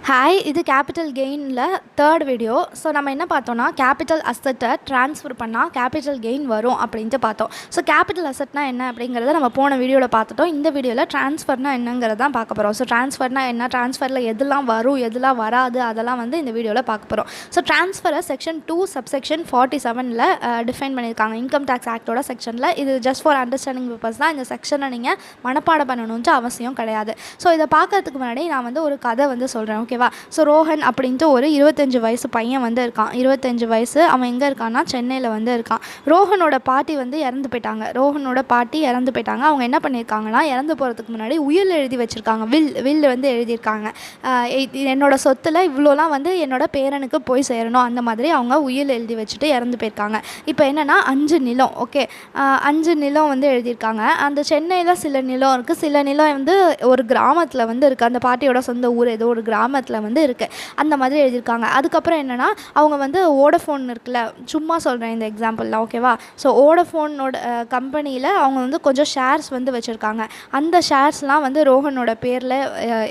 Hi, இது capital கெயினில் third video. So நம்ம என்ன பார்த்தோன்னா, கேபிட்டல் அசட்டை ட்ரான்ஸ்ஃபர் பண்ணால் கேபிட்டல் கெயின் வரும் அப்படின்ட்டு பார்த்தோம். ஸோ கேபிட்டல் அசட்னா என்ன அப்படிங்கிறத நம்ம போன வீடியோவில் பார்த்துட்டோம். இந்த வீடியோவில் ட்ரான்ஸ்ஃபர்னா என்னங்கிறத தான் பார்க்க போகிறோம். ஸோ ட்ரான்ஸ்ஃபர்னா என்ன, ட்ரான்ஸ்ஃபரில் எதெல்லாம் வரும் எதெல்லாம் வராது அதெல்லாம் வந்து இந்த வீடியோவில் பார்க்க போகிறோம். ஸோ ட்ரான்ஸ்ஃபரை செக்ஷன் 2 சப்செக்ஷன் 47 டிஃபைன் பண்ணியிருக்காங்க. இன்கம் டேக்ஸ் ஆக்டோட செக்ஷனில். இது ஜஸ்ட் ஃபார் அண்டர்ஸ்டாண்டிங் பர்பஸ் தான். இந்த செக்ஷனை நீங்கள் மனப்பாடம் பண்ணணுன்ட்டு அவசியம் கிடையாது. ஸோ இதை பார்க்கறதுக்கு முன்னாடி நான் வந்து ஒரு கதை வந்து சொல்கிறேன், ஓகேவா? ஸோ ரோஹன் அப்படின்ட்டு ஒரு 25 வயசு பையன் வந்து இருக்கான். 25 வயசு. அவன் எங்கே இருக்கான்னா சென்னையில் வந்து இருக்கான். ரோஹனோட பாட்டி வந்து இறந்து போயிட்டாங்க. அவங்க என்ன பண்ணியிருக்காங்கன்னா, இறந்து போகிறதுக்கு முன்னாடி உயில் எழுதி வச்சுருக்காங்க. வில் வந்து எழுதியிருக்காங்க. என்னோட சொத்தில் இவ்வளோலாம் வந்து என்னோட பேரனுக்கு போய் சேரணும், அந்த மாதிரி அவங்க உயில் எழுதி வச்சுட்டு இறந்து போயிருக்காங்க. இப்போ என்னென்னா 5 நிலம், ஓகே, 5 நிலம் வந்து எழுதியிருக்காங்க. அந்த சென்னையில் சில நிலம் இருக்குது, சில நிலம் வந்து ஒரு கிராமத்தில் வந்து இருக்குது. அந்த பாட்டியோட சொந்த ஊர் ஏதோ ஒரு கிராமத்தில் வந்து இருக்குது. அந்த மாதிரி எழுதியிருக்காங்க. அதுக்கப்புறம் என்னென்னா, அவங்க வந்து வோடஃபோன் இருக்குல்ல, சும்மா சொல்கிறேன் இந்த எக்ஸாம்பிள்லாம், ஓகேவா? ஸோ வோடஃபோனோட கம்பெனியில் அவங்க வந்து கொஞ்சம் ஷேர்ஸ் வந்து வச்சுருக்காங்க. அந்த ஷேர்ஸ்லாம் வந்து ரோஹனோட பேரில்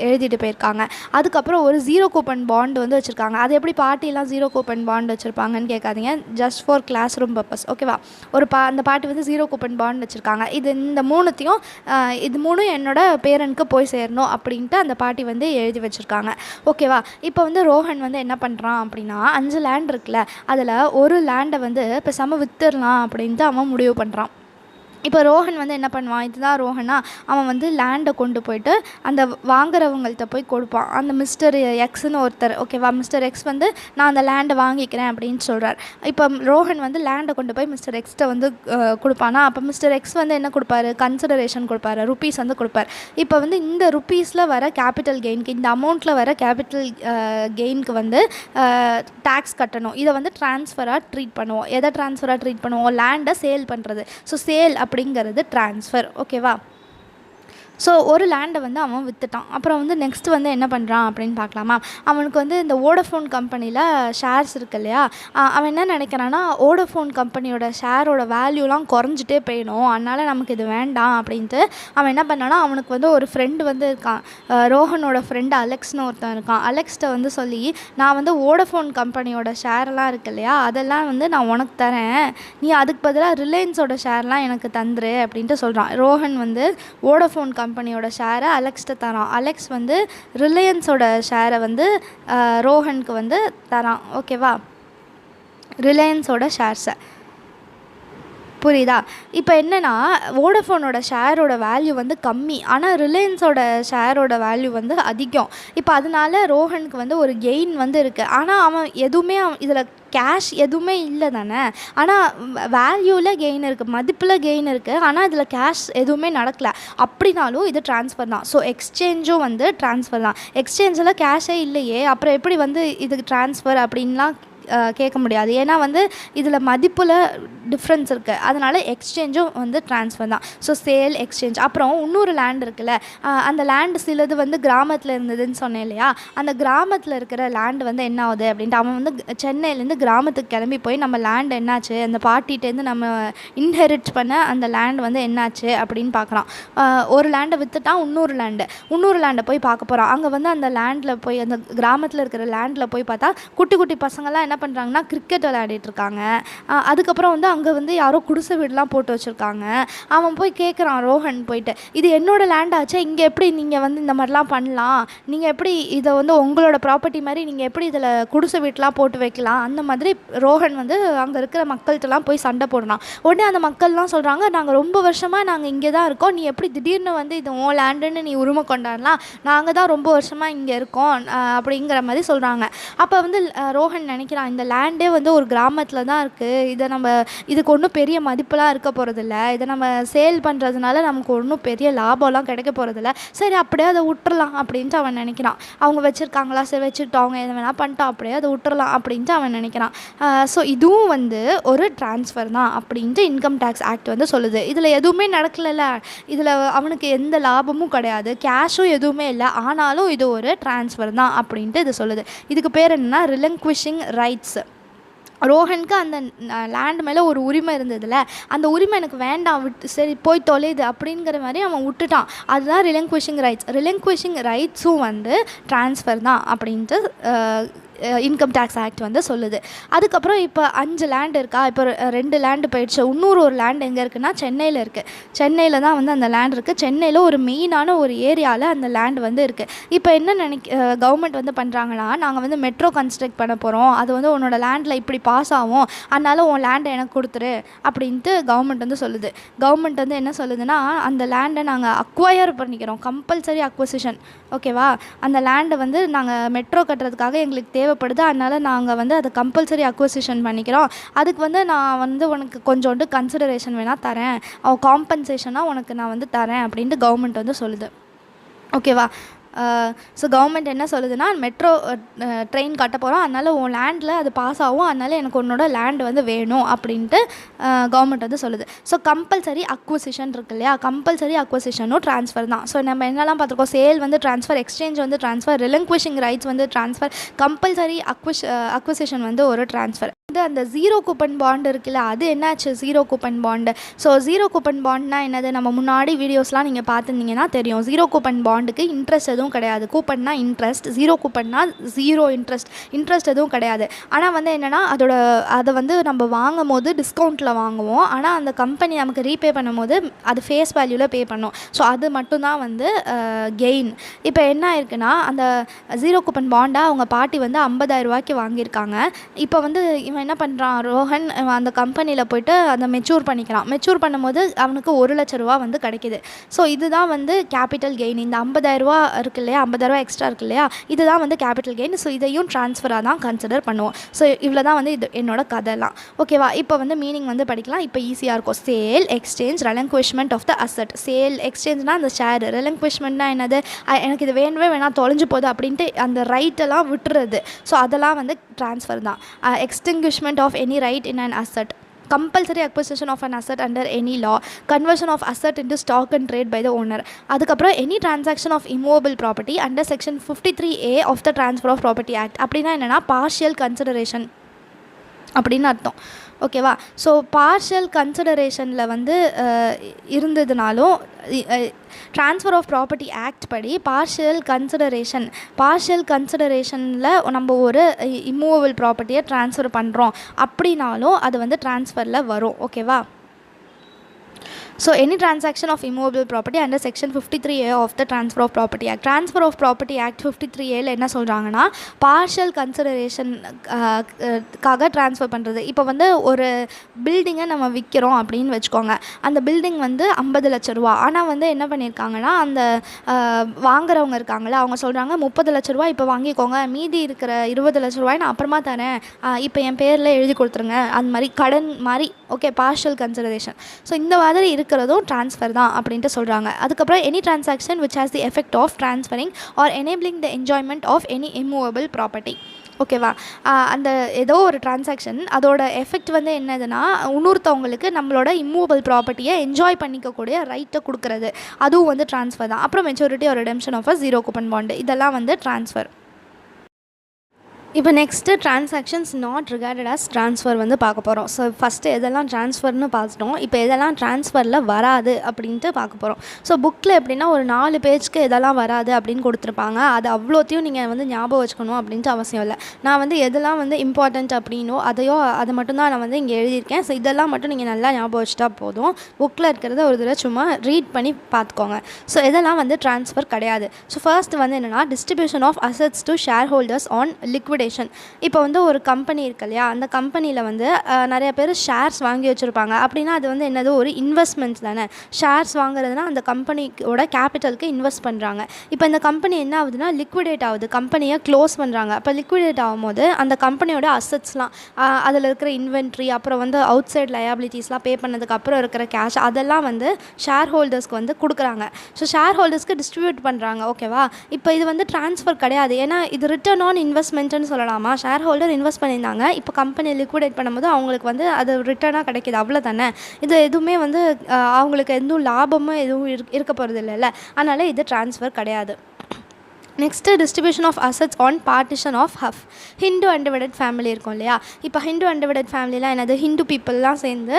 எழுதிட்டு போயிருக்காங்க. அதுக்கப்புறம் ஒரு 0 கூப்பன் பாண்ட் வந்து வச்சுருக்காங்க. அது எப்படி பாட்டிலாம் 0 கூப்பன் பாண்ட் வச்சுருப்பாங்கன்னு கேட்காதீங்க, just for classroom purpose, ஓகேவா? அந்த பாட்டி வந்து 0 கூப்பன் பாண்ட் வச்சுருக்காங்க. இந்த மூணுத்தையும் இது மூணும் என்னோட பேரனுக்கு போய் சேரணும் அப்படின்ட்டு அந்த பாட்டி வந்து எழுதி வச்சுருக்காங்க, ஓகேவா? இப்போ வந்து ரோஹன் வந்து என்ன பண்ணுறான் அப்படின்னா, 5 லேண்ட் இருக்குல்ல, அதில் ஒரு லேண்டை வந்து பேசாமல் வித்துடலாம் அப்படின்ட்டு அவன் முடிவு பண்ணுறான். இப்போ ரோஹன் வந்து என்ன பண்ணுவான், இதுதான் ரோஹனா, அவன் வந்து லேண்டை கொண்டு போயிட்டு அந்த வாங்குறவங்கள்ட்ட போய் கொடுப்பான். அந்த மிஸ்டர் எக்ஸ்னு ஒருத்தர், ஓகேவா? மிஸ்டர் எக்ஸ் வந்து நான் அந்த லேண்டை வாங்கிக்கிறேன் அப்படின்னு சொல்கிறார். இப்போ ரோஹன் வந்து லேண்டை கொண்டு போய் மிஸ்டர் எக்ஸ்ட்டை வந்து கொடுப்பானா, அப்போ மிஸ்டர் எக்ஸ் வந்து என்ன கொடுப்பாரு, கன்சிடரேஷன் கொடுப்பாரு, ருப்பீஸ் வந்து கொடுப்பார். இப்போ வந்து இந்த ருப்பீஸில் வர கேபிட்டல் கெயினுக்கு, இந்த அமௌண்ட்டில் வர கேபிட்டல் கெயினுக்கு வந்து டேக்ஸ் கட்டணும். இதை வந்து ட்ரான்ஸ்ஃபராக ட்ரீட் பண்ணுவோம். எதை ட்ரான்ஸ்ஃபராக ட்ரீட் பண்ணுவோம்? லேண்டை சேல் பண்ணுறது. ஸோ சேல் அப்படிங்கிறது ட்ரான்ஸ்ஃபர், ஓகேவா? ஸோ ஒரு லேண்டை வந்து அவன் விற்றுட்டான். அப்புறம் வந்து நெக்ஸ்ட்டு வந்து என்ன பண்ணுறான் அப்படின்னு பார்க்கலாமா? அவனுக்கு வந்து இந்த வோடஃபோன் கம்பெனியில் ஷேர்ஸ் இருக்கு இல்லையா, அவன் என்ன நினைக்கிறான்னா, வோடஃபோன் கம்பெனியோட ஷேரோட வேல்யூலாம் குறைஞ்சிட்டே போயிடும், அதனால் நமக்கு இது வேண்டாம் அப்படின்ட்டு அவன் என்ன பண்ணான்னா, அவனுக்கு வந்து ஒரு ஃப்ரெண்டு வந்து இருக்கான், ரோஹனோட ஃப்ரெண்டு அலெக்ஸ்னு ஒருத்தன் இருக்கான். அலெக்ஸ்ட்டை வந்து சொல்லி, நான் வந்து வோடஃபோன் கம்பெனியோட ஷேரெல்லாம் இருக்கு இல்லையா, அதெல்லாம் வந்து நான் உனக்கு தரேன், நீ அதுக்கு பதிலாக ரிலையன்ஸோட ஷேர்லாம் எனக்கு தந்துரு அப்படின்ட்டு சொல்கிறான். ரோஹன் வந்து வோடஃபோன் கம்பெனியோட ஷேரை அலெக்ஸ்ட்ட தரான். அலெக்ஸ் வந்து ரிலையன்ஸோட ஷேரை வந்து ரோஹனுக்கு வந்து தரான், ஓகேவா? ரிலையன்ஸோட ஷேர்ஸை, புரியுதா? இப்போ என்னென்னா, வோடஃபோனோட ஷேரோட வேல்யூ வந்து கம்மி, ஆனால் ரிலையன்ஸோட ஷேரோட வேல்யூ வந்து அதிகம். இப்போ அதனால ரோஹனுக்கு வந்து ஒரு கெயின் வந்து இருக்குது. ஆனால் அவன் எதுவுமே இதில் கேஷ் எதுவுமே இல்லை தானே, ஆனால் வேல்யூவில் கெயின் இருக்குது, மதிப்பில் கெயின் இருக்குது, ஆனால் இதில் கேஷ் எதுவுமே நடக்கலை. அப்படின்னாலும் இது ட்ரான்ஸ்ஃபர் தான். ஸோ எக்ஸ்சேஞ்சும் வந்து ட்ரான்ஸ்ஃபர் தான். எக்ஸ்சேஞ்சில் கேஷே இல்லையே, அப்புறம் எப்படி வந்து இதுக்கு ட்ரான்ஸ்ஃபர் அப்படின்லாம் கேட்க முடியாது. ஏன்னா வந்து இதில் மதிப்பில் டிஃப்ரென்ஸ் இருக்குது, அதனால் எக்ஸ்சேஞ்சும் வந்து ட்ரான்ஸ்ஃபர் தான். So sale, exchange. அப்புறம் இன்னொரு லேண்ட் இருக்குல்ல, அந்த லேண்டு சிலது வந்து கிராமத்தில் இருந்ததுன்னு சொன்னேன் இல்லையா, அந்த கிராமத்தில் இருக்கிற லேண்டு வந்து என்ன ஆகுது அப்படின்ட்டு அவன் வந்து சென்னையிலேருந்து கிராமத்துக்கு கிளம்பி போய், நம்ம லேண்டு என்னாச்சு, அந்த பார்ட்டிகிட்டேருந்து நம்ம இன்ஹெரிட் பண்ண அந்த லேண்டு வந்து என்னாச்சு அப்படின்னு பார்க்குறான். ஒரு லேண்டை விற்றுட்டான், இன்னொரு லேண்டை போய் பார்க்க போகிறான். அங்கே வந்து அந்த லேண்டில் போய், அந்த கிராமத்தில் இருக்கிற லேண்டில் போய் பார்த்தா குட்டி குட்டி பசங்கள்லாம் என்ன பண்ணுறாங்கன்னா, கிரிக்கெட் விளையாடிட்டு இருக்காங்க. அதுக்கப்புறம் வந்து அங்கே வந்து யாரோ குடிசை வீடுலாம் போட்டு வச்சுருக்காங்க. அவன் போய் கேட்குறான், ரோஹன் போயிட்டு, இது என்னோட லேண்டாச்சே, இங்கே எப்படி நீங்கள் வந்து இந்த மாதிரிலாம் பண்ணலாம், நீங்கள் எப்படி இதை வந்து உங்களோட ப்ராப்பர்ட்டி மாதிரி நீங்கள் எப்படி இதில் குடிசை வீட்டெலாம் போட்டு வைக்கலாம், அந்த மாதிரி ரோஹன் வந்து அங்கே இருக்கிற மக்கள்கிட்டலாம் போய் சண்டை போடுறான். உடனே அந்த மக்கள்லாம் சொல்கிறாங்க, நாங்கள் ரொம்ப வருஷமாக நாங்கள் இங்கே தான் இருக்கோம், நீ எப்படி திடீர்னு வந்து இது உன் லேண்டுன்னு நீ உரிமை கொண்டாடலாம், நாங்கள் தான் ரொம்ப வருஷமாக இங்கே இருக்கோம் அப்படிங்கிற மாதிரி சொல்கிறாங்க. அப்போ வந்து ரோஹன் நினைக்கிறான், இந்த லேண்டே வந்து ஒரு கிராமத்தில் தான் இருக்குது, இதுக்கு ஒன்றும் பெரிய மதிப்பெலாம் இருக்க போகிறதில்ல, இதை நம்ம சேல் பண்ணுறதுனால நமக்கு ஒன்றும் பெரிய லாபம்லாம் கிடைக்க போகிறதில்ல, சரி அப்படியே அதை விட்டுறலாம் அப்படின்ட்டு அவன் நினைக்கிறான். அவங்க வச்சுருக்காங்களா, சரி வச்சுட்டோம், அவங்க எதை வேணால் பண்ணிட்டோம், அப்படியே அதை விட்டுறலாம் அப்படின்ட்டு அவன் நினைக்கிறான். ஸோ இதுவும் வந்து ஒரு ட்ரான்ஸ்ஃபர் தான் அப்படின்ட்டு இன்கம் டேக்ஸ் ஆக்ட் வந்து சொல்லுது. இதில் எதுவுமே நடக்கலைல்ல, இதில் அவனுக்கு எந்த லாபமும் கிடையாது, கேஷும் எதுவுமே இல்லை, ஆனாலும் இது ஒரு ட்ரான்ஸ்ஃபர் தான் அப்படின்ட்டு இது சொல்லுது. இதுக்கு பேர் என்னென்னா ரிலங்க்விஷிங் ரைட்ஸ். ரோஹனுக்கு அந்த லேண்ட் மேலே ஒரு உரிமை இருந்ததில்ல, அந்த உரிமை எனக்கு வேண்டாம், சரி போய் தொலையுது அப்படிங்கிற மாதிரி அவன் விட்டுட்டான். அதுதான் ரிலங்க்விஷிங் ரைட்ஸ். ரிலங்க்விஷிங் ரைட்ஸும் வந்து ட்ரான்ஸ்ஃபர் தான் அப்படின்ட்டு இன்கம் டேக்ஸ் ஆக்ட் வந்து சொல்லுது. அதுக்கப்புறம் இப்போ 5 லேண்ட் இருக்கா, இப்போ 2 லேண்டு போயிடுச்சு. இன்னொரு ஒரு லேண்ட் எங்கே இருக்குன்னா சென்னையில் இருக்குது. சென்னையில் தான் வந்து அந்த லேண்ட் இருக்குது. சென்னையில் ஒரு மெயினான ஒரு ஏரியாவில் அந்த லேண்ட் வந்து இருக்குது. இப்போ என்ன கவர்மெண்ட் வந்து பண்ணுறாங்கன்னா, நாங்கள் வந்து மெட்ரோ கன்ஸ்ட்ரக்ட் பண்ண போகிறோம், அது வந்து உன்னோட லேண்டில் இப்படி பாஸ் ஆகும், அதனால் உன் லேண்டை எனக்கு கொடுத்துரு அப்படின்ட்டு கவர்மெண்ட் வந்து சொல்லுது. கவர்மெண்ட் வந்து என்ன சொல்லுதுன்னா, அந்த லேண்டை நாங்கள் அக்வயர் பண்ணிக்கிறோம், கம்பல்சரி அக்வசிஷன், ஓகேவா. அந்த லேண்டை வந்து நாங்கள் மெட்ரோ கட்டுறதுக்காக எங்களுக்கு தேவைப்படுது, அதனால் நாங்கள் வந்து அதை கம்பல்சரி அக்வசிஷன் பண்ணிக்கிறோம். அதுக்கு வந்து நான் வந்து உனக்கு கொஞ்சோண்டு கன்சிடரேஷன் வேணால் தரேன், காம்பன்சேஷனாக உனக்கு நான் வந்து தரேன் அப்படின்ட்டு கவர்மெண்ட் வந்து சொல்லுது, ஓகேவா. ஸோ கவர்மெண்ட் என்ன சொல்லுதுன்னா, மெட்ரோ ட்ரெயின் கட்ட போகிறோம், அதனால் உன் லேண்டில் அது பாஸ் ஆகும், அதனால் எனக்கு உன்னோட லேண்டு வந்து வேணும் அப்படின்ட்டு கவர்மெண்ட் வந்து சொல்லுது. ஸோ கம்பல்சரி அக்வசிஷன் இருக்கு இல்லையா, கம்பல்சரி அக்வசிஷனும் ட்ரான்ஸ்ஃபர் தான். ஸோ நம்ம என்னெல்லாம் பார்த்துருக்கோம், சேல் வந்து ட்ரான்ஸ்ஃபர், எக்ஸ்சேஞ்ச் வந்து ட்ரான்ஸ்ஃபர், ரிலங்க்விஷிங் ரைட்ஸ் வந்து ட்ரான்ஸ்ஃபர், கம்பல்சரி அக்வசிஷன் வந்து ஒரு ட்ரான்ஸ்ஃபர். அந்த ஜீரோ கூப்பன் பாண்டு இருக்குல்ல, அது என்னாச்சு zero coupon bond. So zero coupon பாண்ட்னா என்னது, நம்ம முன்னாடி வீடியோஸ்லாம் நீங்கள் பார்த்துருந்தீங்கன்னா தெரியும். ஜீரோ கூப்பன் பாண்டுக்கு இன்ட்ரெஸ்ட் எதுவும் கிடையாது. கூப்பன்னா இன்ட்ரெஸ்ட், ஜீரோ கூப்பன்னா ஜீரோ இன்ட்ரெஸ்ட் எதுவும் கிடையாது. ஆனால் வந்து என்னென்னா, அதை வந்து நம்ம வாங்கும் போது டிஸ்கவுண்ட்டில் வாங்குவோம், ஆனால் அந்த கம்பெனி நமக்கு ரீபே பண்ணும்போது அது ஃபேஸ் வேல்யூவில் பே பண்ணும். ஸோ அது மட்டும்தான் வந்து கெயின். இப்போ என்ன ஆயிருக்குன்னா, அந்த ஜீரோ கூப்பன் பாண்டை அவங்க பாட்டி வந்து 50,000 ரூபாய்க்கு வாங்கியிருக்காங்க. இப்போ வந்து என்ன பண்ணுறான் ரோஹன், அந்த கம்பெனியில் போய்ட்டு அதை மெச்சூர் பண்ணிக்கிறான். மெச்சூர் பண்ணும்போது அவனுக்கு 1,00,000 ரூபா வந்து கிடைக்கிது. ஸோ இதுதான் வந்து கேபிட்டல் கெயின். இந்த 50,000 ரூபா இருக்கு இல்லையா, 50,000 ரூபா எக்ஸ்ட்ரா இருக்கு இல்லையா, இதுதான் வந்து கேபிட்டல் கெயின். ஸோ இதையும் ட்ரான்ஸ்ஃபராக தான் கன்சிடர் பண்ணுவோம். ஸோ இவ்வளோ தான் வந்து இது என்னோட கதைலாம், ஓகேவா. இப்போ வந்து மீனிங் வந்து படிக்கலாம். இப்போ ஈஸியாக இருக்கும். Sale, exchange, relinquishment of the asset. Sale, எக்ஸ்சேஞ்ச்னால் அந்த ஷேர், ரெலங்க்விஷ்மெண்ட்னா என்னது, எனக்கு இது வேணவே வேணாம் தொலைஞ்சு போகுது அப்படின்ட்டு அந்த ரைட்டெல்லாம் விட்டுறது. ஸோ அதெல்லாம் வந்து ட்ரான்ஸ்ஃபர் தான். Extinguishment of any right in an asset, compulsory acquisition of an asset under any law, conversion of asset into stock and trade by the owner. அதுக்கப்புறம் any transaction of immovable property under section 53A of the Transfer of Property Act. அப்படின்னா என்னென்னா partial consideration அப்படின்னு அர்த்தம், ஓகேவா. So partial கன்சிடரேஷனில் வந்து இருந்ததுனாலும் transfer of property act படி partial கன்சிடரேஷனில் நம்ம ஒரு இம்மூவபிள் ப்ராப்பர்ட்டியை ட்ரான்ஸ்ஃபர் பண்ணுறோம் அப்படின்னாலும் அது வந்து ட்ரான்ஸ்ஃபரில் வரும், ஓகேவா. So any transaction of immovable property under section 53A of the Transfer of Property Act. Transfer of Property Act 53A என்ன சொல்கிறாங்கன்னா, பார்ஷியல் கன்சிடரேஷன் காக ட்ரான்ஸ்ஃபர் பண்ணுறது. இப்போ வந்து ஒரு பில்டிங்கை நம்ம விற்கிறோம் அப்படின்னு வச்சுக்கோங்க. அந்த பில்டிங் வந்து 50 லட்ச ரூபா. ஆனால் வந்து என்ன பண்ணியிருக்காங்கன்னா, அந்த வாங்குறவங்க இருக்காங்களே அவங்க சொல்கிறாங்க 30 லட்ச ரூபா இப்போ வாங்கிக்கோங்க, மீதி இருக்கிற 20 லட்ச ரூபாய் நான் அப்புறமா தரேன், இப்போ என் பேரில் எழுதி கொடுத்துருங்க, அந்த மாதிரி கடன் மாதிரி, ஓகே, பார்ஷியல் கன்சிடரேஷன். ஸோ இந்த மாதிரி இருக்கிறதும் ட்ரான்ஸ்ஃபர் தான் அப்படின்ட்டு சொல்கிறாங்க. அதுக்கப்புறம் any transaction which has the effect of transferring or enabling the enjoyment of any immovable property, ஓகேவா. அந்த ஏதோ ஒரு டிரான்சாக்ஷன் அதோட எஃபெக்ட் வந்து என்னதுன்னா, இன்னொருத்தவங்களுக்கு நம்மளோட இம்மூவபிள் ப்ராப்பர்ட்டியை என்ஜாய் பண்ணிக்கக்கூடிய ரைட்டை கொடுக்குறது, அதுவும் வந்து ட்ரான்ஸ்ஃபர் தான். அப்புறம் மெச்சூரிட்டி ஒரு redemption of a zero coupon bond, இதெல்லாம் வந்து ட்ரான்ஸ்ஃபர். இப்போ next transactions not recorded as transfer வந்து பார்க்க போகிறோம். ஸோ ஃபஸ்ட்டு எதெல்லாம் ட்ரான்ஸ்ஃபர்னு பார்த்துட்டோம். இப்போ எதெல்லாம் ட்ரான்ஸ்ஃபரில் வராது அப்படின்ட்டு பார்க்க போகிறோம். ஸோ புக்கில் எப்படின்னா ஒரு 4 பேஜ்க்கு எதெல்லாம் வராது அப்படின்னு கொடுத்துருப்பாங்க. அது அவ்வளோத்தையும் நீங்கள் வந்து ஞாபகம் வச்சுக்கணும் அப்படின்ட்டு அவசியம் இல்லை. நான் வந்து எதெல்லாம் வந்து இம்பார்ட்டண்ட் அப்படின்னோ அதை மட்டும்தான் நான் வந்து இங்கே எழுதியிருக்கேன். ஸோ இதெல்லாம் மட்டும் நீங்கள் நல்லா ஞாபகம் வச்சுட்டா போதும். புக்கில் இருக்கிறத ஒரு தடவை சும்மா ரீட் பண்ணி பார்த்துக்கோங்க. ஸோ இதெல்லாம் வந்து ட்ரான்ஸ்ஃபர் கிடையாது. ஸோ ஃபர்ஸ்ட் வந்து என்னென்னா, distribution of assets to shareholders on liquidation. இப்போ வந்து ஒரு கம்பெனி இருக்கு இல்லையா, அந்த கம்பெனியில் வந்து நிறைய பேர் ஷேர்ஸ் வாங்கி வச்சுருப்பாங்க. அப்படின்னா அது வந்து என்னது, ஒரு இன்வெஸ்ட்மெண்ட் தானே. ஷேர்ஸ் வாங்குறதுனா அந்த கம்பெனியோட கேபிட்டலுக்கு இன்வெஸ்ட் பண்ணுறாங்க. இப்போ இந்த கம்பெனி என்ன ஆகுதுன்னா, லிக்விடேட் ஆகுது, கம்பெனியை க்ளோஸ் பண்ணுறாங்க. அப்போ லிக்விடேட் ஆகும்போது அந்த கம்பெனியோட அசட்ஸ்லாம், அதில் இருக்கிற இன்வென்ட்ரி, அப்புறம் வந்து அவுட் சைட் லயபிலிட்டிஸ்லாம் பே பண்ணதுக்கு அப்புறம் இருக்கிற கேஷ், அதெல்லாம் வந்து ஷேர் ஹோல்டர்ஸ்க்கு வந்து கொடுக்குறாங்க. ஸோ ஷேர் ஹோல்டர்ஸ்க்கு டிஸ்ட்ரிபியூட் பண்ணுறாங்க, ஓகேவா. இப்போ இது வந்து ட்ரான்ஸ்ஃபர் கிடையாது. ஏன்னா இது ரிட்டர்ன் ஆன் இன்வெஸ்ட்மெண்ட்னு சொல்லலாமா. ஷேர் ஹோல்டர் இன்வெஸ்ட் பண்ணியிருந்தாங்க, இப்போ கம்பெனி லிக்விடேட் பண்ணும்போது அவங்களுக்கு வந்து அது ரிட்டர்னாக கிடைக்கிது, அவ்வளோ தானே. இது எதுவுமே வந்து அவங்களுக்கு எதுவும் லாபமும் எதுவும் இருக்க போகிறது இல்லைல்ல, அதனால் இது ட்ரான்ஸ்ஃபர் கிடையாது. Next distribution of assets on partition of HUF. Hindu undivided family இருக்கும் இல்லையா? இப்போ ஹிந்து அன்டிவைடட் ஃபேமிலிலாம் என்னது, ஹிந்து பீப்புளெலாம் சேர்ந்து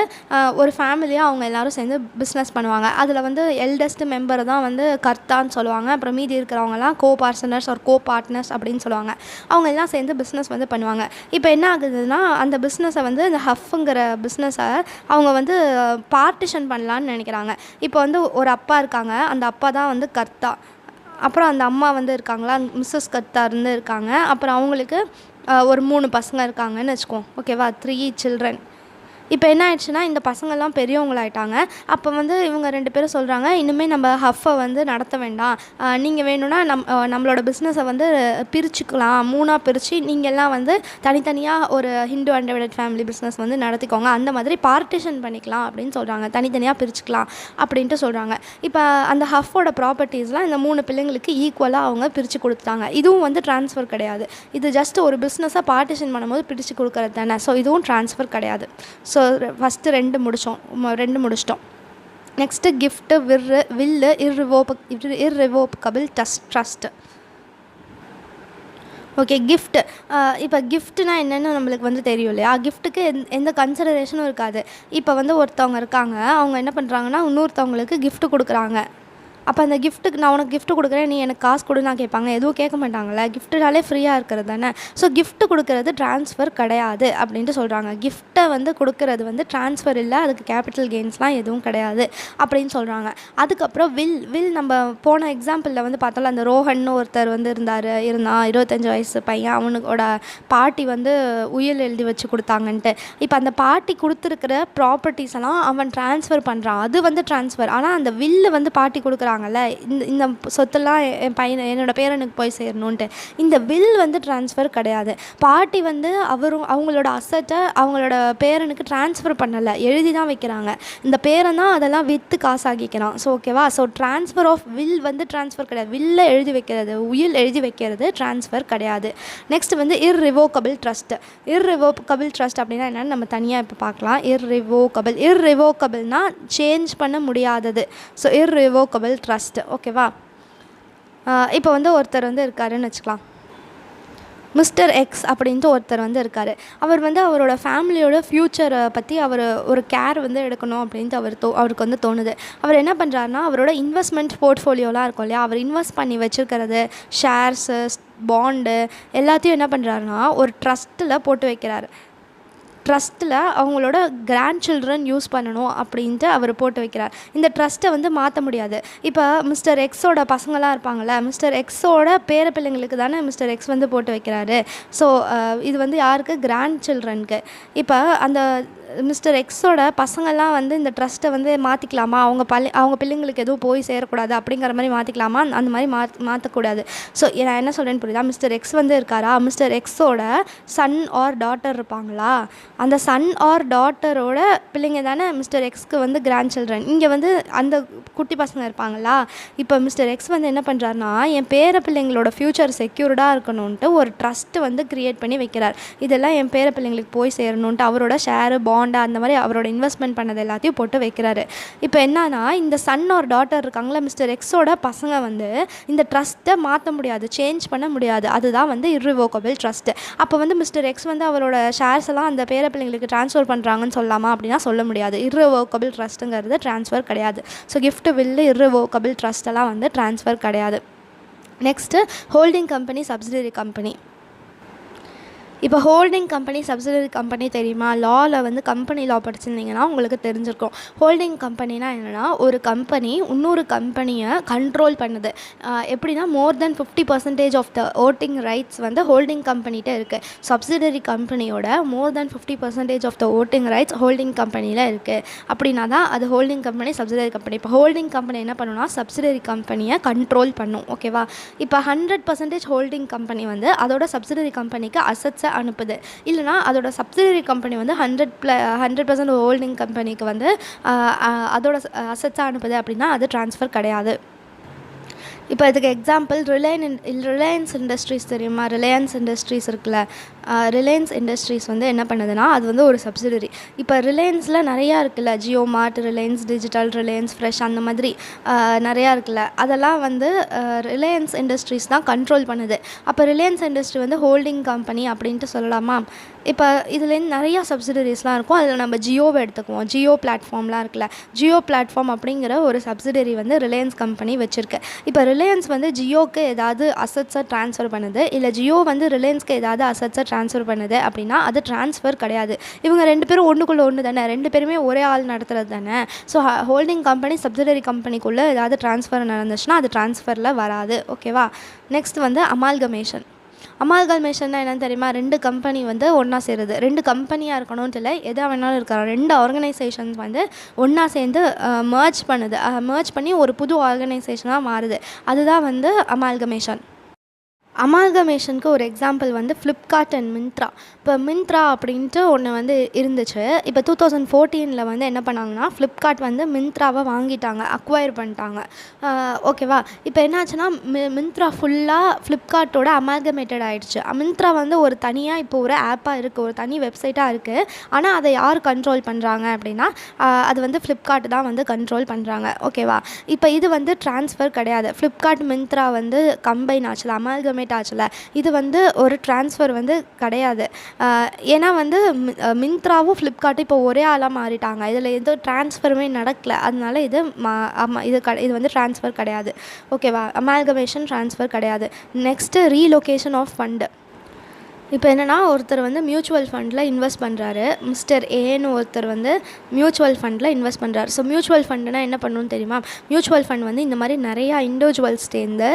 ஒரு ஃபேமிலியாக அவங்க எல்லோரும் சேர்ந்து பிஸ்னஸ் பண்ணுவாங்க. அதில் வந்து எல்டஸ்ட் மெம்பரை தான் வந்து கர்த்தான்னு சொல்லுவாங்க. அப்புறம் மீதி இருக்கிறவங்கலாம் கோ பார்ட்னர்ஸ் ஒரு கோ பார்ட்னர்ஸ் அப்படின்னு சொல்லுவாங்க. அவங்க எல்லாம் சேர்ந்து பிஸ்னஸ் வந்து பண்ணுவாங்க. இப்போ என்ன ஆகுதுன்னா, அந்த பிஸ்னஸை வந்து இந்த ஹஃப்ங்கிற பிஸ்னஸை அவங்க வந்து பார்ட்டிஷன் பண்ணலான்னு நினைக்கிறாங்க. இப்போ வந்து ஒரு அப்பா இருக்காங்க, அந்த அப்பா தான் வந்து கர்த்தா. அப்புறம் அந்த அம்மா வந்து இருக்காங்களா, மிஸ்ஸஸ் கர்த்தா இருந்து இருக்காங்க. அப்புறம் அவங்களுக்கு ஒரு 3 பசங்க இருக்காங்கன்னு வச்சுக்கோம், ஓகேவா? 3 சில்ட்ரன். இப்போ என்ன ஆயிடுச்சுன்னா, இந்த பசங்கள்லாம் பெரியவங்களாயிட்டாங்க. அப்போ வந்து இவங்க 2 பேரும் சொல்கிறாங்க, இனிமேல் நம்ம ஹஃப்பை வந்து நடத்த வேண்டாம், நீங்கள் வேணும்னா நம்மளோட பிஸ்னஸை வந்து பிரிச்சுக்கலாம், 3ஆக பிரித்து நீங்கள்லாம் வந்து தனித்தனியாக ஒரு ஹிந்து அன்டிவைடட் ஃபேமிலி பிஸ்னஸ் வந்து நடத்திக்கோங்க, அந்த மாதிரி பார்ட்டிஷன் பண்ணிக்கலாம் அப்படின்னு சொல்கிறாங்க, தனித்தனியாக பிரிச்சுக்கலாம் அப்படின்ட்டு சொல்கிறாங்க. இப்போ அந்த ஹஃப்போட ப்ராப்பர்ட்டிஸ்லாம் இந்த 3 பிள்ளைங்களுக்கு ஈக்குவலாக அவங்க பிரித்து கொடுத்துட்டாங்க. இதுவும் வந்து ட்ரான்ஸ்ஃபர் கிடையாது, இது ஜஸ்ட் ஒரு பிஸ்னஸை பார்ட்டிஷன் பண்ணும்போது பிரித்து கொடுக்குறது தானே. ஸோ இதுவும் ட்ரான்ஸ்ஃபர் கிடையாது. ஸோ ஃபஸ்ட்டு 2 முடிச்சிட்டோம். நெக்ஸ்ட்டு கிஃப்ட்டு, வில்லு, இர்ரிவோக்கபிள் ட்ரஸ்ட்டு. Okay, gift. இப்போ கிஃப்ட்டுனா என்னென்னு நம்மளுக்கு வந்து தெரியும் இல்லையா? கிஃப்ட்டுக்கு எந்த கன்சிடரேஷனும் இருக்காது. இப்போ வந்து ஒருத்தவங்க இருக்காங்க, அவங்க என்ன பண்ணுறாங்கன்னா இன்னொருத்தவங்களுக்கு கிஃப்ட்டு கொடுக்குறாங்க. அப்போ அந்த கிஃப்ட்டுக்கு நான் உனக்கு கிஃப்ட்டு கொடுக்குறேன், நீ எனக்கு காசு கொடுன்னா கேட்பாங்க, எதுவும் கேட்க மாட்டாங்கள்ல. கிஃப்ட்டுனாலே ஃப்ரீயாக இருக்கிறது தானே. ஸோ கிஃப்ட்டு கொடுக்குறது ட்ரான்ஸ்ஃபர் கிடையாது அப்படின்ட்டு சொல்கிறாங்க. கிஃப்ட்டை வந்து கொடுக்குறது வந்து ட்ரான்ஸ்ஃபர் இல்லை, அதுக்கு கேபிட்டல் கெயின்ஸ்லாம் எதுவும் கிடையாது அப்படின்னு சொல்கிறாங்க. அதுக்கப்புறம் வில் நம்ம போன எக்ஸாம்பிளில் வந்து பார்த்தோம்ல, அந்த ரோஹன்னு ஒருத்தர் வந்து இருந்தான், 25 வயசு பையன். அவனுக்கோட பாட்டி வந்து உயில் எழுதி வச்சு கொடுத்தாங்கன்ட்டு. இப்போ அந்த பாட்டி கொடுத்துருக்கிற ப்ராப்பர்ட்டிஸ் எல்லாம் அவன் ட்ரான்ஸ்ஃபர் பண்ணுறான், அது வந்து ட்ரான்ஸ்ஃபர். ஆனால் அந்த வில்லு வந்து பாட்டி கொடுக்குறாங்கல்ல, இந்த சொத்தெல்லாம் என்னோட பேரனுக்கு போய் சேரணுன்ட்டு, இந்த வில் வந்து ட்ரான்ஸ்ஃபர் கிடையாது. பாட்டி வந்து அவங்களோட அசட்டை அவங்களோட பேரனுக்கு ட்ரான்ஸ்ஃபர் பண்ணலை, எழுதி தான் வைக்கிறாங்க. இந்த பேரன் தான் அதெல்லாம் விற்று காசாகிக்கிறான். ஸோ ஓகேவா? ஸோ ட்ரான்ஸ்ஃபர் ஆஃப் வில் வந்து ட்ரான்ஸ்ஃபர் கிடையாது. வில்லை எழுதி வைக்கிறது, உயில் எழுதி வைக்கிறது ட்ரான்ஸ்ஃபர் கிடையாது. நெக்ஸ்ட் வந்து இர்ரிவோக்கபிள் ட்ரஸ்ட் அப்படின்னா என்னென்னு நம்ம தனியாக இப்போ பார்க்கலாம். இர்ரிவோக்கபிள்னா சேஞ்ச் பண்ண முடியாதது. ஸோ இர்ரிவோக்கபிள் ட்ரஸ்ட், ஓகேவா? இப்போ வந்து ஒருத்தர் வந்து இருக்காருன்னு வச்சுக்கலாம், மிஸ்டர் எக்ஸ் அப்படின்ட்டு ஒருத்தர் வந்து இருக்கார். அவர் வந்து அவரோட ஃபேமிலியோட ஃப்யூச்சரை பற்றி ஒரு கேர் வந்து எடுக்கணும் அப்படின்ட்டு அவருக்கு வந்து தோணுது. அவர் என்ன பண்ணுறாருனா, அவரோட இன்வெஸ்ட்மெண்ட் போர்ட்ஃபோலியோலாம் இருக்கும் இல்லையா, அவர் இன்வெஸ்ட் பண்ணி வச்சுருக்கிறது, ஷேர்ஸு, பாண்டு எல்லாத்தையும் என்ன பண்ணுறாருனா ஒரு ட்ரஸ்ட்டில் போட்டு வைக்கிறாரு. ட்ரஸ்ட்டில் அவங்களோட கிராண்ட் சில்ட்ரன் யூஸ் பண்ணணும் அப்படின்ட்டு அவர் போட்டு வைக்கிறார். இந்த ட்ரஸ்ட்டை வந்து மாற்ற முடியாது. இப்போ மிஸ்டர் எக்ஸோட பசங்களாம் இருப்பாங்கள்ல, மிஸ்டர் எக்ஸோட பேர பிள்ளைங்களுக்கு தானே மிஸ்டர் எக்ஸ் வந்து போட்டு வைக்கிறாரு. ஸோ இது வந்து யாருக்கு? கிராண்ட் சில்ட்ரனுக்கு. இப்போ அந்த மிஸ்டர் எக்ஸோட பசங்கள்லாம் வந்து இந்த ட்ரஸ்ட்டை வந்து மாற்றிக்கலாமா, அவங்க பிள்ளைங்களுக்கு எதுவும் போய் சேரக்கூடாது அப்படிங்கிற மாதிரி மாற்றிக்கலாமா, அந்த மாதிரி மாற்றக்கூடாது. ஸோ நான் என்ன சொல்கிறேன்னு புரியுதா? மிஸ்டர் எக்ஸ் வந்து இருக்காரா, மிஸ்டர் எக்ஸோட சன் ஆர் டாட்டர் இருப்பாங்களா, அந்த சன் ஆர் டாட்டரோட பிள்ளைங்க தானே மிஸ்டர் எக்ஸ்க்கு வந்து கிராண்ட் சில்ட்ரன். இங்கே வந்து அந்த குட்டி பசங்க இருப்பாங்களா. இப்போ மிஸ்டர் எக்ஸ் வந்து என்ன பண்ணுறாருனா, என் பேர பிள்ளைங்களோட ஃப்யூச்சர் செக்யூர்டாக இருக்கணுன்ட்டு ஒரு ட்ரஸ்ட்டு வந்து க்ரியேட் பண்ணி வைக்கிறார். இதெல்லாம் என் பேர பிள்ளைங்களுக்கு போய் சேரணுன்ட்டு அவரோட ஷேரு, பாண்டா, அந்த மாதிரி அவரோட இன்வெஸ்ட்மெண்ட் பண்ணது எல்லாத்தையும் போட்டு வைக்கிறாரு. இப்போ என்னன்னா, இந்த சன் ஆர் டாட்டர் இருக்காங்களா, மிஸ்டர் எக்ஸோட பசங்க வந்து இந்த ட்ரஸ்ட்டை மாற்ற முடியாது, சேஞ்ச் பண்ண முடியாது. அதுதான் வந்து இர்ரிவோக்கபிள் ட்ரஸ்ட்டு. அப்போ வந்து மிஸ்டர் எக்ஸ் வந்து அவரோட ஷேர்ஸ் எல்லாம் அந்த பேர பிள்ளைங்களுக்கு ட்ரான்ஸ்ஃபர் பண்ணுறாங்கன்னு சொல்லலாமா அப்படின்னா சொல்ல முடியாது. இர்ரிவோக்கபிள் ட்ரஸ்ட்டுங்கிறது ட்ரான்ஸ்ஃபர் கிடையாது. ஸோ கிஃப்ட், வில்லு, இர்ரிவோக்கபிள் ட்ரஸ்ட்டெல்லாம் வந்து ட்ரான்ஸ்ஃபர் கிடையாது. Next holding company, subsidiary company. இப்போ ஹோல்டிங் கம்பெனி, சப்சிடரி கம்பெனி தெரியுமா? லாவில் வந்து கம்பெனி லா படிச்சிருந்தீங்கன்னா உங்களுக்கு தெரிஞ்சிருக்கும். ஹோல்டிங் கம்பெனினா என்னென்னா, ஒரு கம்பெனி இன்னொரு கம்பெனியை கண்ட்ரோல் பண்ணுது. எப்படின்னா, more than 50% of the voting rights வந்து ஹோல்டிங் கம்பெனிகிட்ட இருக்குது. சப்சிடரி கம்பெனியோட more than 50% of the voting rights holding கம்பெனியில் இருக்குது. அப்படின்னா தான் அது ஹோல்டிங் கம்பெனி, சப்சிடரி கம்பெனி. இப்போ ஹோல்டிங் கம்பெனி என்ன பண்ணுன்னா, சப்சிடரி கம்பெனியை கண்ட்ரோல் பண்ணும், ஓகேவா? இப்போ 100% ஹோல்டிங் கம்பெனி வந்து அதோட சப்சிடரி கம்பெனிக்கு அசட்ஸை அனுப்புது. இல்லைனா அதோட சப்சிடரி கம்பெனி வந்து 100% ஹோல்டிங் கம்பெனிக்கு வந்து அதோட அசட்ஸாக அனுப்புது அப்படின்னா அது ட்ரான்ஸ்ஃபர் கிடையாது. இப்போ இதுக்கு எக்ஸாம்பிள் ரிலையன்ஸ் இண்டஸ்ட்ரீஸ் தெரியுமா? ரிலையன்ஸ் இண்டஸ்ட்ரீஸ் இருக்குல்ல, ரிலையன்ஸ் இண்டஸ்ட்ரீஸ் வந்து என்ன பண்ணுதுன்னா அது வந்து ஒரு சப்சிடரி. இப்போ ரிலையன்ஸில் நிறையா இருக்குல்ல, ஜியோ மார்ட், ரிலையன்ஸ் டிஜிட்டல், ரிலையன்ஸ் ஃப்ரெஷ், அந்த மாதிரி நிறையா இருக்குல்ல, அதெல்லாம் வந்து ரிலையன்ஸ் இண்டஸ்ட்ரீஸ் தான் கண்ட்ரோல் பண்ணுது. அப்போ ரிலையன்ஸ் இண்டஸ்ட்ரி வந்து ஹோல்டிங் கம்பெனி அப்படின்ட்டு சொல்லலாமா? இப்போ இதுலேருந்து நிறையா சப்சிடரிஸ்லாம் இருக்கும். அதில் நம்ம ஜியோவை எடுத்துக்குவோம். ஜியோ பிளாட்ஃபார்ம்லாம் இருக்குல்ல, ஜியோ பிளாட்ஃபார்ம் அப்படிங்கிற ஒரு சப்சிடரி வந்து ரிலையன்ஸ் கம்பெனி வச்சுருக்கு. இப்போ ரிலையன்ஸ் வந்து ஜியோக்கு ஏதாவது அசட்ஸை ட்ரான்ஸ்ஃபர் பண்ணுது, இல்லை ஜியோ வந்து ரிலையன்ஸ்க்கு ஏதாவது அசட்ஸை ட்ரான்ஸ்ஃபர் பண்ணுது அப்படின்னா அது ட்ரான்ஸ்ஃபர் கிடையாது. இவங்க 2 பேரும் ஒன்றுக்குள்ளே ஒன்று தானே, 2 பேருமே ஒரே ஆள் நடத்துகிறது தானே. ஸோ ஹோல்டிங் கம்பெனி சப்சிடரி கம்பெனிக்குள்ளே ஏதாவது ட்ரான்ஸ்ஃபர் நடந்துச்சுன்னா அது ட்ரான்ஸ்ஃபரில் வராது. ஓகேவா? நெக்ஸ்ட் வந்து அமால்கமேஷன். அமால்கமேஷன்னா என்னென்னு தெரியுமா? 2 கம்பெனி வந்து ஒன்றா சேருது. 2 கம்பெனியாக இருக்கணும்ட்டு இல்லை, எதாக வேணாலும் இருக்கலாம். 2 ஆர்கனைசேஷன்ஸ் வந்து ஒன்றா சேர்ந்து மர்ஜ் பண்ணுது. மர்ஜ் பண்ணி ஒரு புது ஆர்கனைசேஷனாக மாறுது. அதுதான் வந்து அமால்கமேஷன். அமால்கமேஷனுக்கு ஒரு எக்ஸாம்பிள் வந்து ஃப்ளிப்கார்ட் அண்ட் மிந்த்ரா. இப்போ மிந்த்ரா அப்படின்ட்டு ஒன்று வந்து இருந்துச்சு. இப்போ 2014 வந்து என்ன பண்ணாங்கன்னா ஃப்ளிப்கார்ட் வந்து மிந்த்ராவை வாங்கிட்டாங்க, அக்வயர் பண்ணிட்டாங்க. ஓகேவா? இப்போ என்னாச்சுன்னா மிந்த்ரா ஃபுல்லாக ஃப்ளிப்கார்ட்டோட அமால்கமேட்டட் ஆகிடுச்சு. மிந்த்ரா வந்து ஒரு தனியாக இப்போ ஒரு ஆப்பாக இருக்குது, ஒரு தனி வெப்சைட்டாக இருக்குது. ஆனால் அதை யார் கண்ட்ரோல் பண்ணுறாங்க அப்படின்னா அது வந்து ஃப்ளிப்கார்ட் தான் வந்து கண்ட்ரோல் பண்ணுறாங்க. ஓகேவா? இப்போ இது வந்து ட்ரான்ஸ்ஃபர் கிடையாது. ஃப்ளிப்கார்ட் மிந்த்ரா வந்து கம்பைன் ஆச்சுல, அமால்கமேட் ஆச்சுல, இது வந்து ஒரு ட்ரான்ஸ்ஃபர் வந்து கிடையாது. ஏன்னா வந்து மிந்த்ராவும் ஃப்ளிப்கார்ட்டும் இப்போ ஒரே ஆளாக மாறிட்டாங்க. இதில் எதுவும் ட்ரான்ஸ்ஃபருமே நடக்கலை. அதனால இது இது வந்து ட்ரான்ஸ்ஃபர் கிடையாது. ஓகேவா? அமால்கமேஷன் ட்ரான்ஸ்ஃபர் கிடையாது. Next relocation of fund. இப்போ என்னென்னா ஒருத்தர் வந்து மியூச்சுவல் ஃபண்டில் இன்வெஸ்ட் பண்ணுறாரு. மிஸ்டர் ஏன்னு ஒருத்தர் வந்து மியூச்சுவல் ஃபண்டில் இன்வெஸ்ட் பண்ணுறாரு. ஸோ மியூச்சுவல் ஃபண்டுனா என்ன பண்ணணும்னு தெரியுமா? மியூச்சுவல் ஃபண்ட் வந்து இந்த மாதிரி நிறையா இண்டிவிஜுவல்ஸ்டேருந்து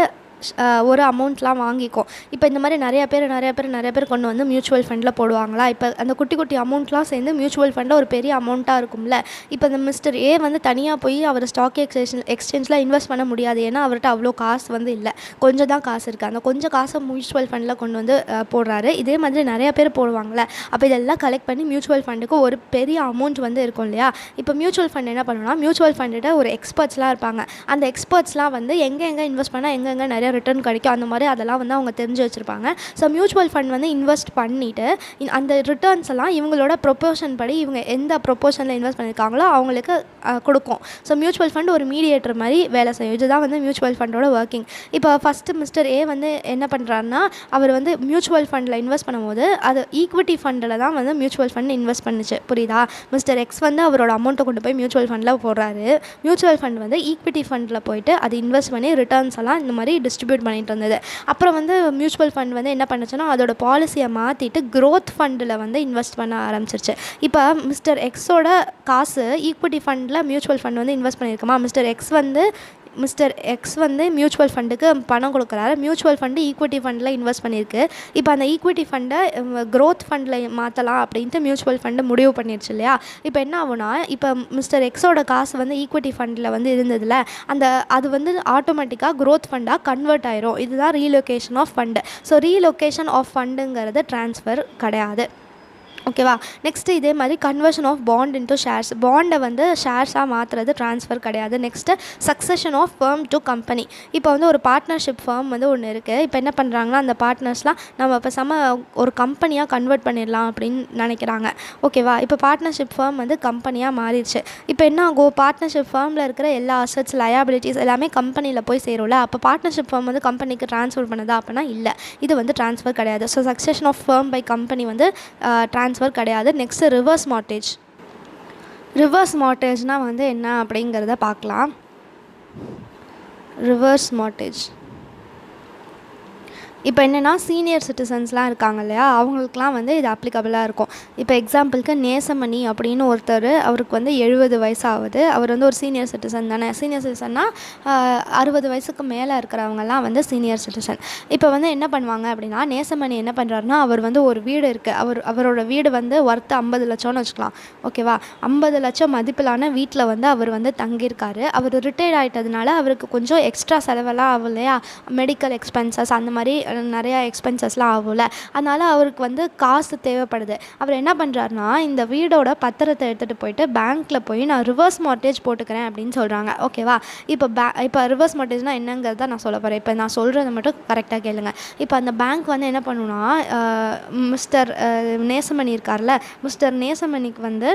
ஒரு அமௌண்ட்லாம் வாங்கிக்கும். இப்போ இந்த மாதிரி நிறைய பேர் கொண்டு வந்து மியூச்சுவல் ஃபண்டில் போடுவாங்களா? இப்போ அந்த குட்டி குட்டி அமௌண்ட்லாம் சேர்ந்து மியூச்சுவல் ஃபண்டில் ஒரு பெரிய அமௌண்ட்டாக இருக்கும்ல. இப்போ இந்த மிஸ்டர் ஏ வந்து தனியாக போய் அவர் ஸ்டாக் எக்ஸ்சேஞ்சில் இன்வெஸ்ட் பண்ண முடியாது. ஏன்னா அவர்கிட்ட அவ்வளோ காசு வந்து இல்லை, கொஞ்சம் தான் காசு இருக்குது. அந்த கொஞ்சம் காசை மியூச்சுவல் ஃபண்டில் கொண்டு வந்து போடுறாரு. இதே மாதிரி நிறைய பேர் போடுவாங்களே. அப்போ இதெல்லாம் கலெக்ட் பண்ணி மியூச்சுவல் ஃபண்டுக்கு ஒரு பெரிய அமௌண்ட் வந்து இருக்கும் இல்லையா? இப்போ மியூச்சுவல் ஃபண்ட் என்ன பண்ணணும்னா, மியூச்சுவல் ஃபண்டில் ஒரு எக்ஸ்பர்ட்ஸ்லாம் இருப்பாங்க. அந்த எக்ஸ்பர்ட்ஸ்லாம் வந்து எங்கே இன்வெஸ்ட் பண்ணால் எங்கே நிறைய ரிட்டர்ன் கிடைக்கும், அந்த மாதிரி அதெல்லாம் வந்து அவங்க தெரிஞ்சு வச்சுருப்பாங்க. ஸோ மியூச்சுவல் ஃபண்ட் வந்து இன்வெஸ்ட் பண்ணிவிட்டு அந்த ரிட்டர்ன்ஸ் எல்லாம் இவங்களோட ப்ரொப்போர்ஷன் படி இவங்க எந்த ப்ரொப்போர்ஷனில் இன்வெஸ்ட் பண்ணியிருக்காங்களோ அவங்களுக்கு கொடுக்கும். ஸோ மியூச்சுவல் ஃபண்ட் ஒரு மீடியேட்டர் மாதிரி வேலை செய்யும். இதுதான் வந்து மியூச்சுவல் ஃபண்டோட ஒர்க்கிங். இப்போ ஃபஸ்ட்டு மிஸ்டர் ஏ வந்து என்ன பண்ணுறாருன்னா, அவர் வந்து மியூச்சுவல் ஃபண்டில் இன்வெஸ்ட் பண்ணும்போது அது ஈக்விட்டி ஃபண்டில் தான் வந்து மியூச்சுவல் ஃபண்ட் இன்வெஸ்ட் பண்ணுச்சு. புரியுதா? மிஸ்டர் எக்ஸ் வந்து அவரோட அமௌண்ட்டை கொண்டு போய் மியூச்சுவல் ஃபண்டில் போடுறாரு. மியூச்சுவல் ஃபண்ட் வந்து ஈக்விட்டி ஃபண்டில் போயிட்டு அது இன்வெஸ்ட் பண்ணி ரிட்டர்ன்ஸ் எல்லாம் இந்த மாதிரி டிஸ்ட்ரிபியூட் பண்ணிட்டு இருந்தது. அப்புறம் வந்து மியூச்சுவல் ஃபண்ட் வந்து என்ன பண்ணுச்சுன்னா அதோட பாலிசியை மாற்றிட்டு க்ரோத் ஃபண்டில் வந்து இன்வெஸ்ட் பண்ண ஆரம்பிச்சிருச்சு. இப்போ மிஸ்டர் எக்ஸோட காசு ஈக்விட்டி ஃபண்டில் மியூச்சுவல் ஃபண்ட் வந்து இன்வெஸ்ட் பண்ணியிருக்குமா? மிஸ்டர் எக்ஸ் வந்து மியூச்சுவல் ஃபண்டுக்கு பணம் கொடுக்குறாரு. மியூச்சுவல் ஃபண்டு ஈக்விட்டி ஃபண்டில் இன்வெஸ்ட் பண்ணியிருக்கு. இப்போ அந்த ஈக்விட்டி ஃபண்டை க்ரோத் ஃபண்டில் மாற்றலாம் அப்படின்ட்டு மியூச்சுவல் ஃபண்டு முடிவு பண்ணிடுச்சு இல்லையா? இப்போ என்ன ஆகுனா, இப்போ மிஸ்டர் எக்ஸோட காசு வந்து ஈக்விட்டி ஃபண்டில் வந்து இருந்ததில்ல, அது வந்து ஆட்டோமேட்டிக்காக க்ரோத் ஃபண்டாக கன்வெர்ட் ஆயிரும். இதுதான் relocation of fund. So relocation of ஃபண்டுங்கிறது ட்ரான்ஸ்ஃபர் கிடையாது. ஓகேவா? நெக்ஸ்ட்டு இதே மாதிரி conversion of bond into shares. பாண்டை வந்து ஷேர்ஸாக மாற்றுறது ட்ரான்ஸ்ஃபர் கிடையாது. Next succession of firm to company. இப்போ வந்து ஒரு பார்ட்னர்ஷிப் ஃபர்ம் வந்து ஒன்று இருக்குது. இப்போ என்ன பண்ணுறாங்கன்னா, அந்த பார்ட்னர்ஸ்லாம் நம்ம இப்போ ஒரு கம்பெனியாக கன்வெர்ட் பண்ணிடலாம் அப்படின்னு நினைக்கிறாங்க. ஓகேவா? இப்போ பார்ட்னர்ஷிப் ஃபர்ம் வந்து கம்பெனியாக மாறிடுச்சு. இப்போ என்ன ஆகும்? பார்ட்னர்ஷிப் ஃபர்மில் இருக்கிற எல்லா அசட்ஸ், லயபிலிட்டிஸ் எல்லாமே கம்பெனியில் போய் சேரும்ல. அப்போ பார்ட்னர்ஷிப் ஃபர்ம் வந்து கம்பெனிக்கு ட்ரான்ஸ்ஃபர் பண்ணுதா அப்படின்னா இல்லை, இது வந்து ட்ரான்ஸ்ஃபர் கிடையாது. So succession of firm by company வந்து ட்ரான்ஸ்ஃபர் கிடையாது. Next reverse mortgage. ரிவர்ஸ் மார்ட்டேஜ்னால் வந்து என்ன அப்படிங்கிறத பார்க்கலாம். ரிவர்ஸ் மார்ட்டேஜ் இப்போ என்னென்னா, சீனியர் சிட்டிசன்ஸ்லாம் இருக்காங்க இல்லையா, அவங்களுக்குலாம் வந்து இது அப்ளிகபிளாக இருக்கும். இப்போ எக்ஸாம்பிளுக்கு நேசமணி அப்படின்னு ஒருத்தர், அவருக்கு வந்து 70 வயசு ஆகுது. அவர் வந்து ஒரு சீனியர் சிட்டிசன் தானே. சீனியர் சிட்டிசன்னா 60 வயசுக்கு மேலே இருக்கிறவங்கலாம் வந்து சீனியர் சிட்டிசன். இப்போ வந்து என்ன பண்ணுவாங்க அப்படின்னா, நேசமணி என்ன பண்ணுறாருனா, அவர் வந்து ஒரு வீடு இருக்குது, அவரோட வீடு வந்து ஒர்த்து 50 லட்சம்னு வச்சுக்கலாம். ஓகேவா? 50 லட்சம் மதிப்பிலான வீட்டில் வந்து அவர் வந்து தங்கியிருக்காரு. அவர் ரிட்டையர்ட் ஆகிட்டதுனால அவருக்கு கொஞ்சம் எக்ஸ்ட்ரா செலவெல்லாம் ஆகும் இல்லையா, மெடிக்கல் எக்ஸ்பென்சஸ் அந்த மாதிரி நிறையா எக்ஸ்பென்சஸ்லாம் ஆகும்ல. அதனால் அவருக்கு வந்து காசு தேவைப்படுது. அவர் என்ன பண்ணுறாருனா, இந்த வீடோட பத்திரத்தை எடுத்துகிட்டு போயிட்டு பேங்க்கில் போய் நான் ரிவர்ஸ் மார்ட்டேஜ் போட்டுக்கிறேன் அப்படின்னு சொல்கிறாங்க. ஓகேவா? இப்போ ரிவர்ஸ் மார்ட்டேஜ்னால் என்னங்கிறத நான் சொல்ல போகிறேன். இப்போ நான் சொல்கிறத மட்டும் கரெக்டாக கேளுங்க. இப்போ அந்த பேங்க் வந்து என்ன பண்ணுன்னா, மிஸ்டர் நேசமணி இருக்கார்ல, மிஸ்டர் நேசமணிக்கு வந்து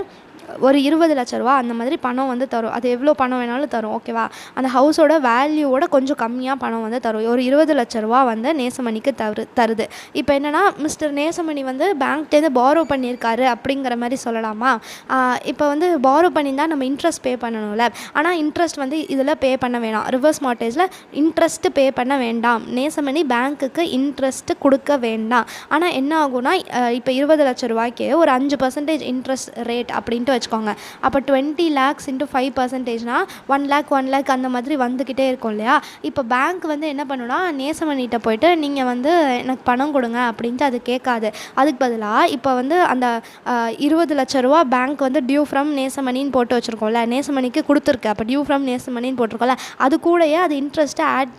ஒரு 20 லட்ச ரூபா அந்த மாதிரி பணம் வந்து தரும். அது எவ்வளோ பணம் வேணாலும் தரும். ஓகேவா? அந்த ஹவுஸோட வேல்யூவோட கொஞ்சம் கம்மியாக பணம் வந்து தரும். ஒரு 20 லட்ச ரூபா வந்து நேசமணிக்கு தருது. இப்போ என்னென்னா, மிஸ்டர் நேசமணி வந்து பேங்க்டேருந்து பாரோ பண்ணியிருக்காரு அப்படிங்கிற மாதிரி சொல்லலாமா? இப்போ வந்து பாரோ பண்ணியிருந்தா நம்ம இன்ட்ரெஸ்ட் பே பண்ணணும்ல. ஆனால் இன்ட்ரெஸ்ட் வந்து இதில் பே பண்ண வேணாம். ரிவர்ஸ் மார்ட்டேஜில் இன்ட்ரெஸ்ட்டு பே பண்ண வேண்டாம். நேசமணி பேங்க்குக்கு இன்ட்ரெஸ்ட்டு கொடுக்க வேண்டாம். ஆனால் என்ன ஆகும்னா, இப்போ 20 லட்ச ரூபாய்க்கு ஒரு 5% இன்ட்ரெஸ்ட் ரேட் அப்படின்ட்டு வச்சுக்கோங்க. அப்போ 20 lakhs into 5%னா 1 lakh அந்த மாதிரி வந்துக்கிட்டே இருக்கும் இல்லையா? இப்போ பேங்க் வந்து என்ன பண்ணுன்னா, நேசமணிகிட்ட போயிட்டு நீங்கள் வந்து எனக்கு பணம் கொடுங்க அப்படின்ட்டு அது கேட்காது. அதுக்கு பதிலாக இப்போ வந்து அந்த 20 லட்ச ரூபா பேங்க் வந்து டியூ ஃப்ரம் நேசமணின்னு போட்டு வச்சுருக்கோம்ல, நேசமணிக்கு கொடுத்துருக்கு. அப்போ டியூ ஃப்ரம் நேசமணின்னு போட்டிருக்கோம்ல, அது கூடயே அது இன்ட்ரெஸ்ட்டை ஆட்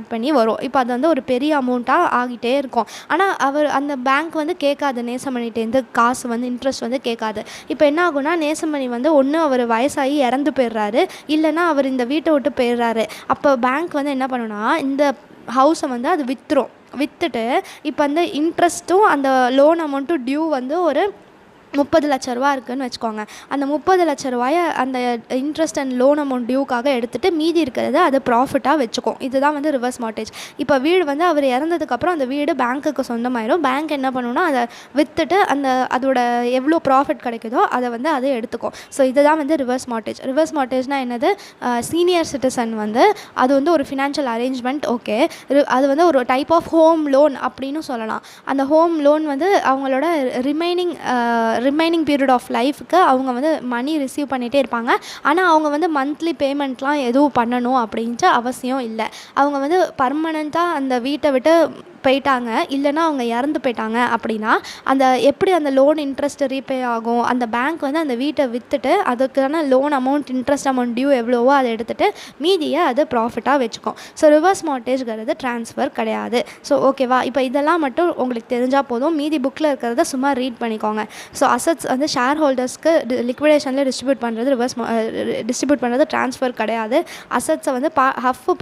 பண்ணி வரும். இப்போ அது வந்து ஒரு பெரிய அமௌண்ட்டாக ஆகிட்டே இருக்கும். ஆனால் அந்த பேங்க் வந்து கேட்காது, நேசமணிகிட்டேருந்து காசு வந்து இன்ட்ரெஸ்ட் வந்து கேட்காது. இப்போ என்ன ஆகுனா, நேசமணி வந்து ஒன்று அவர் வயசாகி இறந்து போயிடுறாரு, இல்லைனா அவர் இந்த வீட்டை விட்டு போயிடுறாரு. அப்போ பேங்க் வந்து என்ன பண்ணுன்னா, இந்த ஹவுஸை வந்து அது விற்றுட்டு இப்போ அந்த இன்ட்ரெஸ்ட்டும் அந்த லோன் அமௌண்ட்டும் டியூ வந்து ஒரு 30 லட்ச ரூபா இருக்குதுன்னு வச்சுக்கோங்க. அந்த 30 லட்ச ரூபாயை அந்த இன்ட்ரெஸ்ட் அண்ட் லோன் அமௌண்ட் டியூக்காக எடுத்துகிட்டு மீதி இருக்கிறத அது ப்ராஃபிட்டாக வச்சுக்கும். இதுதான் வந்து ரிவர்ஸ் மார்ட்டேஜ். இப்போ வீடு வந்து அவர் இறந்ததுக்கப்புறம் அந்த வீடு பேங்க்குக்கு சொந்தமாயிரும். பேங்க் என்ன பண்ணுன்னா, அதை விற்றுட்டு அதோட எவ்வளோ ப்ராஃபிட் கிடைக்குதோ அதை வந்து அதை எடுத்துக்கும். ஸோ இதுதான் வந்து ரிவர்ஸ் மார்ட்டேஜ். ரிவர்ஸ் மார்ட்டேஜ்னால் என்னது? சீனியர் சிட்டிசன் வந்து அது வந்து ஒரு ஃபினான்ஷியல் அரேஞ்ச்மெண்ட். ஓகே, அது வந்து ஒரு டைப் ஆஃப் ஹோம் லோன் அப்படின்னு சொல்லலாம். அந்த ஹோம் லோன் வந்து அவங்களோட ரிமைனிங் பீரியட் ஆஃப் லைஃப்க்கு அவங்க வந்து மணி ரிசீவ் பண்ணிகிட்டே இருப்பாங்க. ஆனால் அவங்க வந்து மந்த்லி பேமெண்ட்லாம் எதுவும் பண்ணணும் அப்படின்ட்டு அவசியம் இல்லை. அவங்க வந்து பர்மனெண்ட்டாக அந்த வீட்டை விட்டு போயிட்டாங்க, இல்லைனா அவங்க இறந்து போயிட்டாங்க அப்படின்னா எப்படி அந்த லோன் இன்ட்ரெஸ்ட் ரீபே ஆகும்? அந்த பேங்க் வந்து அந்த வீட்டை விற்றுட்டு அதுக்கான loan amount, interest amount due எவ்வளவோ அதை எடுத்துகிட்டு மீதியை அது ப்ராஃபிட்டாக வச்சுக்கும். ஸோ ரிவர்ஸ் மார்ட்டேஜ்ங்கிறது ட்ரான்ஸ்ஃபர் கிடையாது. ஸோ ஓகேவா? இப்போ இதெல்லாம் மட்டும் உங்களுக்கு தெரிஞ்சால் போதும். மீதி புக்கில் இருக்கிறத சும்மா ரீட் பண்ணிக்கோங்க. ஸோ அசட்ஸ் வந்து ஷேர் ஹோல்டர்ஸ்க்கு லிக்விடேஷனில் டிஸ்ட்ரிபியூட் பண்ணுறது ட்ரான்ஸ்ஃபர் கிடையாது. அசட்ஸை வந்து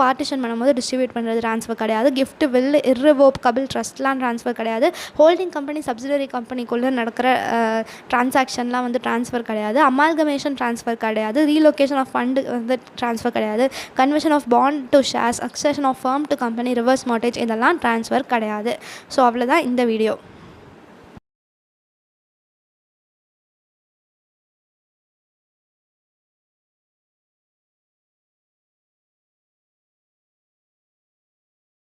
பார்ட்டிஷன் பண்ணும்போது டிஸ்ட்ரிபியூட் பண்ணுறது ட்ரான்ஸ்ஃபர் கிடையாது. கிஃப்ட், வில், இர்ரிவோக்கபிள் ட்ரஸ்ட்லாம் ட்ரான்ஸ்ஃபர் கிடையாது. ஹோல்டிங் கம்பெனி சப்சிடரி கம்பெனிக்குள்ளே நடக்கிற ட்ரான்சாக்ஷன்லாம் வந்து ட்ரான்ஸ்ஃபர் கிடையாது. அமால்கமேஷன் ட்ரான்ஸ்ஃபர் கிடையாது. ரீலொகேஷன் ஆஃப் ஃபண்டு வந்து ட்ரான்ஸ்ஃபர் கிடையாது. Conversion of bond to shares, succession of firm to company, reverse mortgage இதெல்லாம் ட்ரான்ஸ்ஃபர் கிடையாது. ஸோ அவ்வளோதான் இந்த வீடியோ.